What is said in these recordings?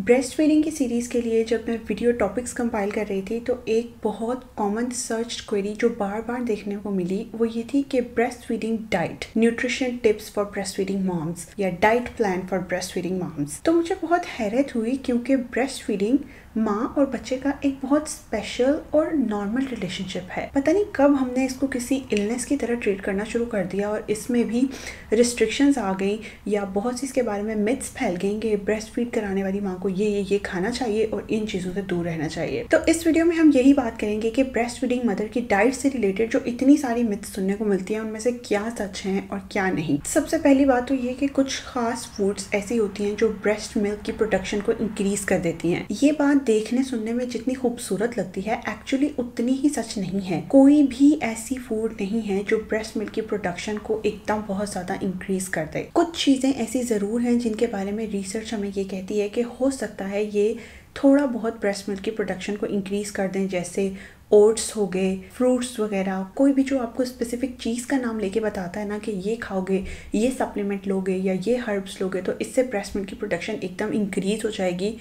Breast feeding की series के लिए जब मैं वीडियो टॉपिक्स कंपाइल कर रही थी तो एक बहुत कॉमन सर्च क्वेरी जो बार बार देखने को मिली वो ये थी कि breast feeding diet, nutrition tips for breast feeding moms या diet plan for breast feeding moms. तो मुझे बहुत हैरत हुई क्योंकि ब्रेस्ट फीडिंग माँ और बच्चे का एक बहुत स्पेशल और नॉर्मल रिलेशनशिप है। पता नहीं कब हमने इसको किसी इलनेस की तरह ट्रीट करना शुरू कर दिया और इसमें भी रिस्ट्रिक्शंस आ गई या बहुत सी इसके बारे में मिथ्स फैल गई कि ब्रेस्ट फीड कराने वाली माँ को ये खाना चाहिए और इन चीज़ों से दूर रहना चाहिए। तो इस वीडियो में हम यही बात करेंगे कि ब्रेस्ट फीडिंग मदर की डाइट से रिलेटेड जो इतनी सारी मिथ्स सुनने को मिलती हैं उनमें से क्या सच हैं और क्या नहीं। सबसे पहली बात तो ये कि कुछ खास फूड्स ऐसी होती हैं जो ब्रेस्ट मिल्क की प्रोडक्शन को इंक्रीज कर देती हैं। ये बात देखने सुनने में जितनी खूबसूरत लगती है एक्चुअली उतनी ही सच नहीं है। कोई भी ऐसी फूड नहीं है जो ब्रेस्ट मिल्क की प्रोडक्शन को एकदम बहुत ज्यादा इंक्रीज कर दे। कुछ चीजें ऐसी जरूर हैं जिनके बारे में रिसर्च हमें ये कहती है कि हो सकता है ये थोड़ा बहुत ब्रेस्ट मिल्क की प्रोडक्शन को इंक्रीज कर दें, जैसे ओट्स हो गए, फ्रूट्स वगैरह। कोई भी जो आपको स्पेसिफिक चीज़ का नाम लेके बताता है ना कि ये खाओगे, ये सप्लीमेंट लोगे या ये हर्ब्स लोगे तो इससे ब्रेस्ट मिल्क की प्रोडक्शन एकदम इंक्रीज हो जाएगी,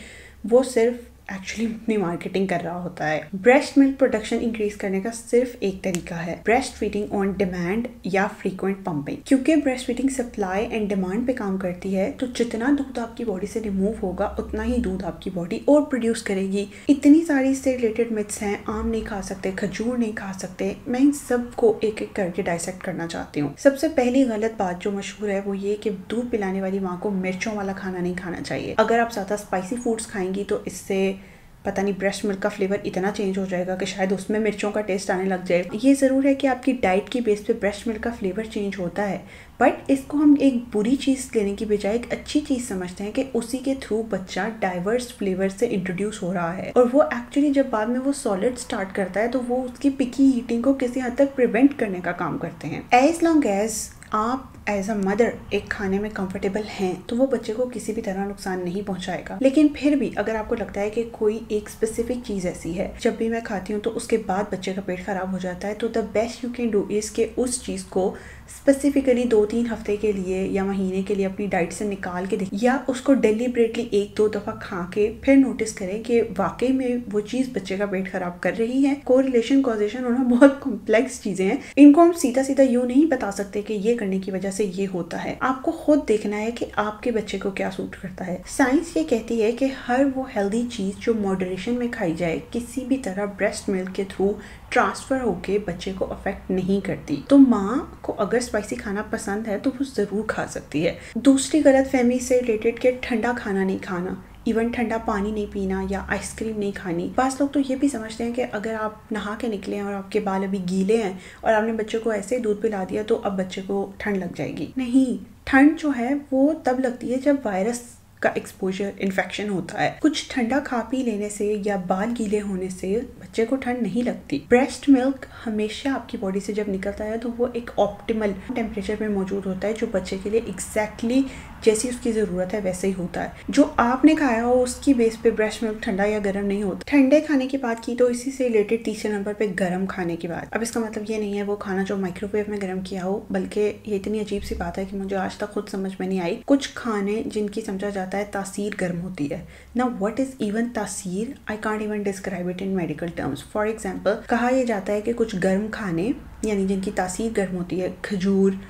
वो सिर्फ एक्चुअली अपनी मार्केटिंग कर रहा होता है। ब्रेस्ट मिल्क प्रोडक्शन इंक्रीज करने का सिर्फ एक तरीका है, ब्रेस्ट फीडिंग ऑन डिमांड या फ्रीक्वेंट पंपिंग। क्योंकि breast feeding supply and demand पे काम करती है तो जितना दूध आपकी बॉडी से रिमूव होगा उतना ही दूध आपकी बॉडी और प्रोड्यूस करेगी। इतनी सारी इससे रिलेटेड मिथ्स हैं। आम नहीं खा सकते, खजूर नहीं खा सकते, मैं इन सबको एक एक करके डाइसेक्ट करना चाहती हूँ। सबसे पहली गलत बात जो मशहूर है वो ये कि दूध पिलाने वाली माँ को मिर्चों वाला खाना नहीं खाना चाहिए। अगर आप ज्यादा स्पाइसी फूड्स खाएंगी तो इससे पता नहीं ब्रेस्ट मिल्क का फ्लेवर इतना चेंज हो जाएगा कि शायद उसमें मिर्चों का टेस्ट आने लग जाए। ये ज़रूर है कि आपकी डाइट की बेस पे ब्रेस्ट मिल्क का फ्लेवर चेंज होता है, बट इसको हम एक बुरी चीज़ लेने की बजाय एक अच्छी चीज़ समझते हैं कि उसी के थ्रू बच्चा डाइवर्स फ्लेवर से इंट्रोड्यूस हो रहा है और वो एक्चुअली जब बाद में वो सॉलिड स्टार्ट करता है तो वो उसकी पिकी ईटिंग को किसी हद तक प्रिवेंट करने का काम करते हैं। एज लॉन्ग एज आप एज अ मदर एक खाने में कंफर्टेबल हैं तो वो बच्चे को किसी भी तरह नुकसान नहीं पहुंचाएगा। लेकिन फिर भी अगर आपको लगता है कि कोई एक स्पेसिफिक चीज़ ऐसी है जब भी मैं खाती हूँ तो उसके बाद बच्चे का पेट खराब हो जाता है, तो the best you can do is के उस चीज़ को स्पेसिफिकली 2-3 हफ्ते के लिए या महीने के लिए अपनी डाइट से निकाल के देखें या उसको डेलिब्रेटली 1-2 दफ़ा खा के फिर नोटिस करें कि वाकई में वो चीज़ बच्चे का पेट खराब कर रही है। कोरिलेशन कॉजेशन होना बहुत कॉम्प्लेक्स चीज़ें हैं, इनको हम सीधा सीधा यूँ नहीं बता सकते कि ये करने की वजह से ये होता है। आपको खुद देखना है कि आपके बच्चे को क्या सूट करता है। साइंस ये कहती है कि हर वो हेल्दी चीज़ जो मॉडरेशन में खाई जाए किसी भी तरह ब्रेस्ट मिल्क के थ्रू ट्रांसफर होके बच्चे को अफेक्ट नहीं करती। तो माँ को अगर स्पाइसी खाना पसंद है तो वो ज़रूर खा सकती है। दूसरी गलतफहमी से रिलेटेड कि ठंडा खाना नहीं खाना, इवन ठंडा पानी नहीं पीना या आइसक्रीम नहीं खानी। बास लोग तो ये भी समझते हैं कि अगर आप नहा के निकले हैं और आपके बाल अभी गीले हैं और आपने बच्चे को ऐसे ही दूध पिला दिया तो अब बच्चे को ठंड लग जाएगी। नहीं, ठंड जो है वो तब लगती है जब वायरस का एक्सपोजर, इन्फेक्शन होता है। कुछ ठंडा खा पी लेने से या बाल गीले होने से बच्चे को ठंड नहीं लगती। ब्रेस्ट मिल्क हमेशा आपकी बॉडी से जब निकलता है तो वो एक ऑप्टिमल टेम्परेचर में मौजूद होता है जो बच्चे के लिए एग्जैक्टली जैसी उसकी ज़रूरत है वैसे ही होता है। जो आपने खाया हो उसकी बेस पे ब्रेस्ट मिल्क ठंडा या गर्म नहीं होता। ठंडे खाने की बात की तो इसी से रिलेटेड तीसरे नंबर पे गर्म खाने की बात। अब इसका मतलब ये नहीं है वो खाना जो माइक्रोवेव में गर्म किया हो, बल्कि ये इतनी अजीब सी बात है कि मुझे आज तक खुद समझ में नहीं आई। कुछ खाने जिनकी समझा जाता है तासीर गर्म होती है ना, व्हाट इज इवन तासीर, I can't even describe it in medical terms. For example कहा यह जाता है कि कुछ गर्म खाने यानी जिनकी तासीर गर्म होती है, खजूर,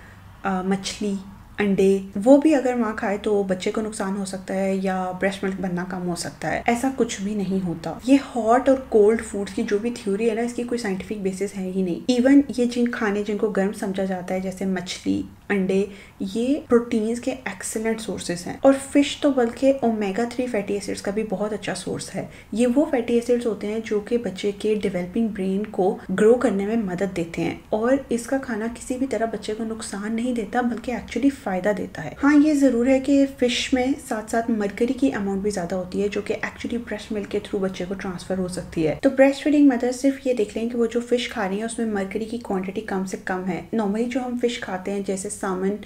मछली, अंडे, वो भी अगर माँ खाए तो बच्चे को नुकसान हो सकता है या ब्रेस्ट मिल्क बनना कम हो सकता है। ऐसा कुछ भी नहीं होता। ये हॉट और कोल्ड फूड्स की जो भी थ्योरी है ना, इसकी कोई साइंटिफिक बेसिस है ही नहीं। इवन ये जिन खाने जिनको गर्म समझा जाता है जैसे मछली, अंडे, ये प्रोटीन्स के एक्सेलेंट सोर्सेज हैं और फिश तो बल्कि ओमेगा 3 फैटी एसिड्स का भी बहुत अच्छा सोर्स है। ये वो फैटी एसिड्स होते हैं जो कि बच्चे के डेवलपिंग ब्रेन को ग्रो करने में मदद देते हैं और इसका खाना किसी भी तरह बच्चे को नुकसान नहीं देता बल्कि एक्चुअली फायदा देता है। हाँ, ये जरूर है कि फिश में साथ साथ मरकरी की अमाउंट भी ज्यादा होती है जो कि एक्चुअली ब्रेस्ट मिल्क के थ्रू बच्चे को ट्रांसफर हो सकती है। तो ब्रेस्ट फीडिंग मदर सिर्फ ये देख लें कि वो जो फिश खा रही है उसमें मरकरी की क्वांटिटी कम से कम है। नॉर्मली जो हम फिश खाते हैं जैसे सामन,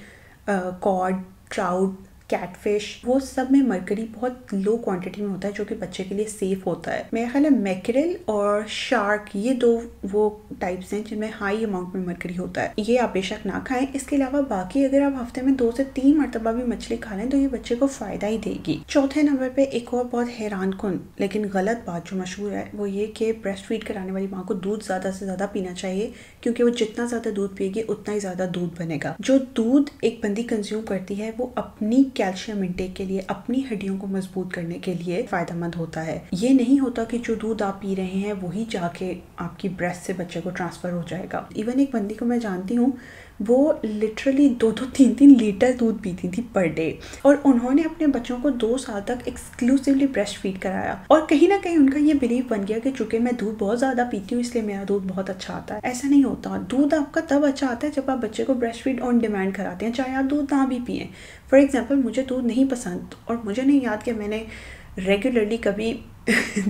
कॉड, ट्राउट, कैटफिश, वो सब में मरकरी बहुत लो क्वांटिटी में होता है जो कि बच्चे के लिए सेफ होता है। मेरा ख्याल है मैकेरल और शार्क ये दो वो टाइप्स हैं जिनमें हाई अमाउंट में मरकरी होता है, ये आप बेशक ना खाएं। इसके अलावा बाकी अगर आप हफ्ते में 2 से 3 मरतबा भी मछली खा लें तो ये बच्चे को फायदा ही देगी। चौथे नंबर पे एक और बहुत हैरानकुन लेकिन गलत बात जो मशहूर है वो ये कि ब्रेस्ट फीड कराने वाली माँ को दूध ज़्यादा से ज़्यादा पीना चाहिए, क्योंकि वो जितना ज़्यादा दूध पिएगी उतना ही ज़्यादा दूध बनेगा। जो दूध एक बंदी कंज्यूम करती है वो अपनी कैल्शियम इंटेक के लिए, अपनी हड्डियों को मजबूत करने के लिए फायदेमंद होता है। ये नहीं होता कि जो दूध आप पी रहे हैं वही जाके आपकी ब्रेस्ट से बच्चे को ट्रांसफर हो जाएगा। इवन एक बंदी को मैं जानती हूँ, वो लिटरली 2-3 लीटर दूध पीती थी पर डे, और उन्होंने अपने बच्चों को 2 साल तक एक्सक्लूसिवली ब्रेस्ट फीड कराया। और कहीं ना कहीं उनका ये बिलीव बन गया कि चूंकि मैं दूध बहुत ज़्यादा पीती हूँ इसलिए मेरा दूध बहुत अच्छा आता है। ऐसा नहीं होता। दूध आपका तब अच्छा आता है जब आप बच्चे को ब्रेस्ट फीड ऑन डिमांड कराते हैं, चाहे आप दूध ना भी पिएं। फॉर एग्जाम्पल, मुझे दूध नहीं पसंद और मुझे नहीं याद कि मैंने रेगुलरली कभी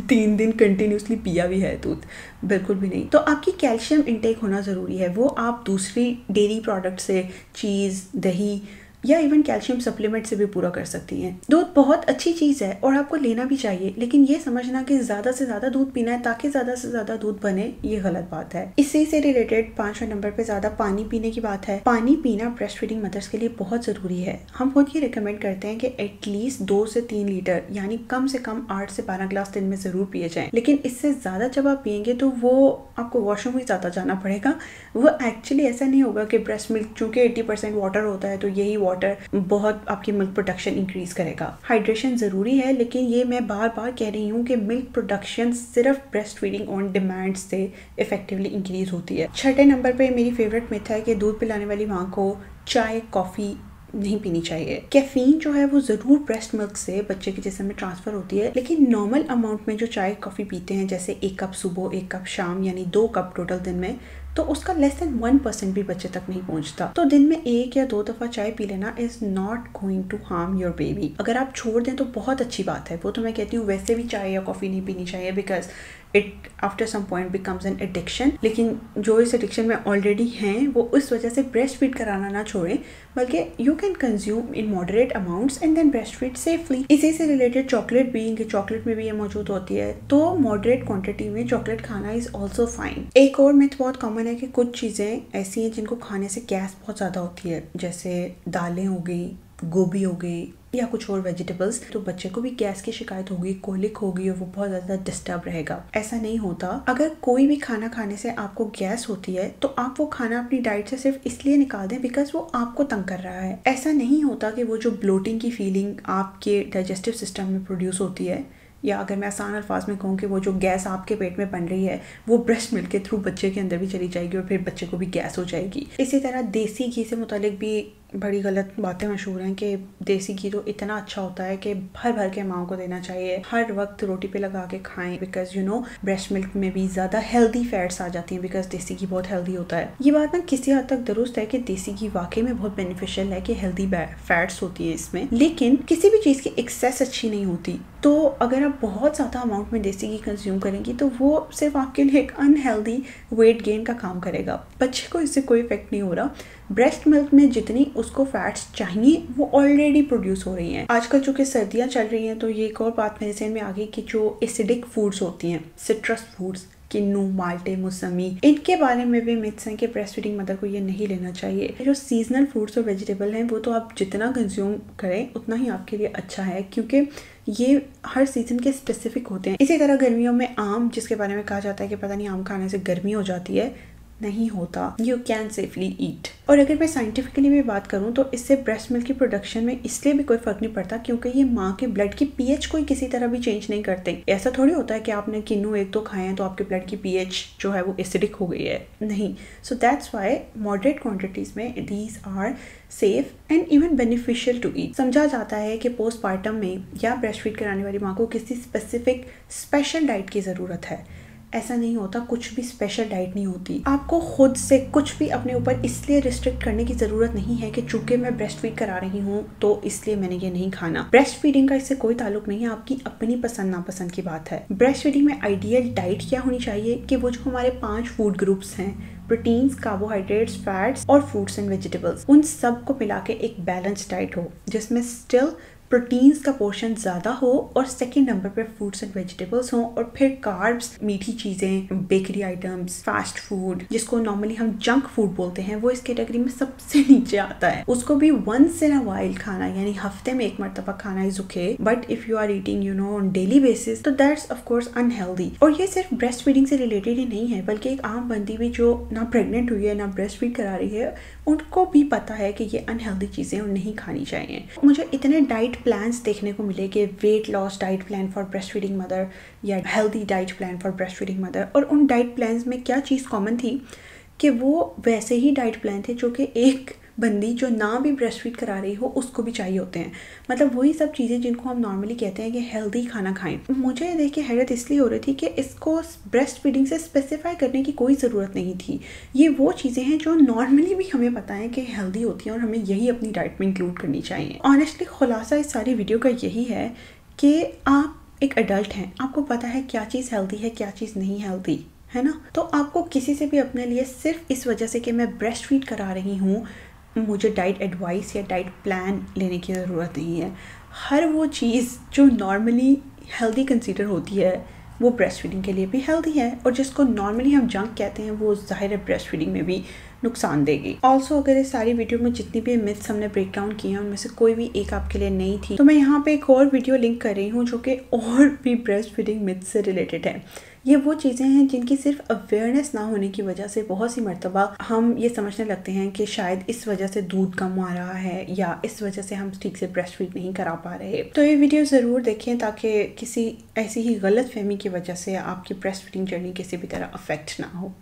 3 दिन कंटिन्यूसली पिया भी है दूध, बिल्कुल भी नहीं। तो आपकी कैल्शियम इंटेक होना ज़रूरी है, वो आप दूसरी डेयरी प्रोडक्ट से, चीज़, दही या इवन कैल्शियम सप्लीमेंट से भी पूरा कर सकती हैं। दूध बहुत अच्छी चीज़ है और आपको लेना भी चाहिए, लेकिन ये समझना कि ज़्यादा से ज़्यादा दूध पीना है ताकि ज़्यादा से ज़्यादा दूध बने, ये गलत बात है। इसी से रिलेटेड 5वें नंबर पे ज़्यादा पानी पीने की बात है। पानी पीना ब्रेस्ट फीडिंग मदर्स के लिए बहुत ज़रूरी है। हम खुद ये रिकमेंड करते हैं कि एटलीस्ट 2 से 3 लीटर यानी कम से कम 8 से 12 ग्लास दिन में ज़रूर पिए जाएँ। लेकिन इससे ज़्यादा जब आप पिएंगे तो वो आपको वॉशरूम ही ज़्यादा जाना पड़ेगा। वो एक्चुअली ऐसा नहीं होगा कि ब्रेस्ट मिल्क चूँकि 80% वाटर होता है तो यही वाटर बहुत आपकी मिल्क प्रोडक्शन इंक्रीज करेगा। हाइड्रेशन ज़रूरी है, लेकिन ये मैं बार बार कह रही हूँ कि मिल्क प्रोडक्शन सिर्फ ब्रेस्ट फीडिंग ऑन डिमांड से इफेक्टिवली इंक्रीज होती है। 6ठे नंबर पे मेरी फेवरेट मिथ है कि दूध पिलाने वाली माँ को चाय कॉफ़ी नहीं पीनी चाहिए। कैफीन जो है वो ज़रूर ब्रेस्ट मिल्क से बच्चे के जिस्म में ट्रांसफ़र होती है, लेकिन नॉर्मल अमाउंट में जो चाय कॉफ़ी पीते हैं, जैसे 1 कप सुबह 1 कप शाम यानी 2 कप टोटल दिन में, तो उसका लेस देन 1% भी बच्चे तक नहीं पहुंचता। तो दिन में 1 या 2 दफ़ा चाय पी लेना is not going to harm your baby. अगर आप छोड़ दें तो बहुत अच्छी बात है। वो तो मैं कहती हूँ वैसे भी चाय या कॉफ़ी नहीं पीनी चाहिए, because it after some point becomes an addiction. लेकिन जो इस एडिक्शन में ऑलरेडी हैं वो उस वजह से ब्रेस्ट फीड कराना ना छोड़ें, बल्कि you can consume in moderate amounts and then breast feed safely. इसी से रिलेटेड चॉकलेट बीइंग कि चॉकलेट में भी ये मौजूद होती है, तो मॉडरेट क्वांटिटी में चॉकलेट खाना इज़ ऑल्सो फाइन। एक और मिथ बहुत कॉमन है कि कुछ चीज़ें ऐसी हैं जिनको खाने से गैस बहुत ज़्यादा होती है, जैसे दालें हो गई, गोभी हो गई या कुछ और वेजिटेबल्स, तो बच्चे को भी गैस की शिकायत होगी, कोलिक होगी और वो बहुत ज़्यादा डिस्टर्ब रहेगा। ऐसा नहीं होता। अगर कोई भी खाना खाने से आपको गैस होती है तो आप वो खाना अपनी डाइट से सिर्फ इसलिए निकाल दें बिकॉज वो आपको तंग कर रहा है। ऐसा नहीं होता कि वो जो ब्लोटिंग की फीलिंग आपके डाइजेस्टिव सिस्टम में प्रोड्यूस होती है, या अगर मैं आसान अल्फाज में कहूँ कि वो जो गैस आपके पेट में बन रही है वो ब्रेस्ट मिल्क के थ्रू बच्चे के अंदर भी चली जाएगी और फिर बच्चे को भी गैस हो जाएगी। इसी तरह देसी घी से मुतालिक भी बड़ी गलत बातें मशहूर हैं कि देसी घी तो इतना अच्छा होता है कि भर भर के माँ को देना चाहिए, हर वक्त रोटी पे लगा के खाएं, because you know breast milk में भी ज़्यादा हेल्दी फैट्स आ जाती हैं बिकॉज देसी घी बहुत हेल्दी होता है। ये बात ना किसी हद तक दुरुस्त है कि देसी घी वाकई में बहुत बेनिफिशियल है कि हेल्दी फैट्स होती है इसमें, लेकिन किसी भी चीज़ की एक्सेस अच्छी नहीं होती। तो अगर आप बहुत ज़्यादा अमाउंट में देसी घी कंज्यूम करेंगी तो वो सिर्फ आपके लिए एक अनहेल्दी वेट गेन का काम करेगा। बच्चे को इससे कोई इफेक्ट नहीं हो रहा। ब्रेस्ट मिल्क में जितनी उसको फैट्स चाहिए वो ऑलरेडी प्रोड्यूस हो रही हैं। आजकल चूँकि सर्दियाँ चल रही हैं तो ये एक और बात मेडिसिन में आ गई कि जो एसिडिक फूड्स होती हैं, सिट्रस फूड्स, किन्नू, माल्टे, मौसमी, इनके बारे में भी मिथ्स हैं कि ब्रेस्ट फीडिंग मदर को ये नहीं लेना चाहिए। जो सीजनल फ्रूट्स और वेजिटेबल हैं वो तो आप जितना कंज्यूम करें उतना ही आपके लिए अच्छा है, क्योंकि ये हर सीजन के स्पेसिफिक होते हैं। इसी तरह गर्मियों में आम, जिसके बारे में कहा जाता है कि पता नहीं आम खाने से गर्मी हो जाती है, नहीं होता। यू कैन सेफली ईट। और अगर मैं साइंटिफिकली भी बात करूँ तो इससे ब्रेस्ट मिल्क की प्रोडक्शन में इसलिए भी कोई फर्क नहीं पड़ता क्योंकि ये माँ के ब्लड की पीएच कोई किसी तरह भी चेंज नहीं करते। ऐसा थोड़ी होता है कि आपने किन्नू 1-2 खाए हैं तो आपके ब्लड की पीएच जो है वो एसिडिक हो गई है, नहीं। So that's why moderate quantities में these are safe and even beneficial to eat. समझा जाता है कि पोस्टपार्टम में या ब्रेस्ट फीड कराने वाली माँ को किसी स्पेसिफिक स्पेशल डाइट की ज़रूरत है। ऐसा नहीं होता, कुछ भी स्पेशल डाइट नहीं होती। आपको खुद से कुछ भी अपने ऊपर इसलिए रिस्ट्रिक्ट करने की जरूरत नहीं है कि चूंकि मैं ब्रेस्ट फीड करा रही हूँ तो इसलिए मैंने ये नहीं खाना। ब्रेस्ट फीडिंग का इससे कोई ताल्लुक नहीं है, आपकी अपनी पसंद नापसंद की बात है। ब्रेस्ट फीडिंग में आइडियल डाइट क्या होनी चाहिए कि वो जो हमारे 5 फूड ग्रुप्स हैं, प्रोटीन्स, कार्बोहाइड्रेट्स, फैट्स और फ्रूट्स एंड वेजिटेबल्स, उन सब को मिला के एक बैलेंस डाइट हो जिसमें स्टिल प्रोटीन्स का पोर्शन ज़्यादा हो और सेकंड नंबर पे फ्रूट्स एंड वेजिटेबल्स हो, और फिर कार्ब्स, मीठी चीज़ें, बेकरी आइटम्स, फास्ट फूड जिसको नॉर्मली हम जंक फूड बोलते हैं, वो इस कैटेगरी में सबसे नीचे आता है। उसको भी वंस इन अ वाइल खाना, यानी हफ्ते में एक मरतबा खाना is okay, but if you are eating on daily basis तो दैट्स ऑफ कोर्स अनहेल्दी। और ये सिर्फ ब्रेस्ट फीडिंग से रिलेटेड ही नहीं है, बल्कि एक आम बंदी भी जो ना प्रेग्नेंट हुई है ना ब्रेस्ट फीड करा रही है, उनको भी पता है कि ये अनहेल्दी चीज़ें और नहीं खानी चाहिए। मुझे इतने डाइट प्लान्स देखने को मिले कि weight loss diet plan for breast feeding mother या healthy diet plan for breast feeding mother, और उन डाइट प्लान्स में क्या चीज़ कॉमन थी कि वो वैसे ही डाइट प्लान थे जो कि एक बंदी जो ना भी ब्रेस्ट फीड करा रही हो उसको भी चाहिए होते हैं। मतलब वही सब चीज़ें जिनको हम नॉर्मली कहते हैं कि हेल्दी खाना खाएं। मुझे देख के हैरत इसलिए हो रही थी कि इसको ब्रेस्ट फीडिंग से स्पेसिफाई करने की कोई ज़रूरत नहीं थी। ये वो चीज़ें हैं जो नॉर्मली भी हमें पता है कि हेल्दी होती हैं और हमें यही अपनी डाइट में इंक्लूड करनी चाहिए। ऑनेस्टली खुलासा इस सारी वीडियो का यही है कि आप एक अडल्ट हैं, आपको पता है क्या चीज़ हेल्दी है, क्या चीज़ नहीं हेल्दी है ना। तो आपको किसी से भी अपने लिए सिर्फ इस वजह से कि मैं ब्रेस्ट फीड करा रही हूँ मुझे डाइट एडवाइस या डाइट प्लान लेने की ज़रूरत नहीं है। हर वो चीज़ जो नॉर्मली हेल्दी कंसीडर होती है वो ब्रेस्ट फीडिंग के लिए भी हेल्दी है, और जिसको नॉर्मली हम जंक कहते हैं वो ज़ाहिर है ब्रेस्ट फीडिंग में भी नुकसान देगी। ऑल्सो अगर इस सारी वीडियो में जितनी भी मिथ्स हमने ब्रेक डाउन किए हैं उनमें से कोई भी एक आपके लिए नहीं थी तो मैं यहाँ पे एक और वीडियो लिंक कर रही हूँ जो कि और भी ब्रेस्ट फीडिंग मिथ्स से रिलेटेड है। ये वो चीज़ें हैं जिनकी सिर्फ अवेयरनेस ना होने की वजह से बहुत सी मर्तबा हम ये समझने लगते हैं कि शायद इस वजह से दूध कम आ रहा है या इस वजह से हम ठीक से ब्रेस्ट फीड नहीं करा पा रहे। तो ये वीडियो ज़रूर देखें ताकि किसी ऐसी ही गलत फहमी की वजह से आपकी ब्रेस्ट फीडिंग जर्नी किसी भी तरह अफेक्ट ना हो।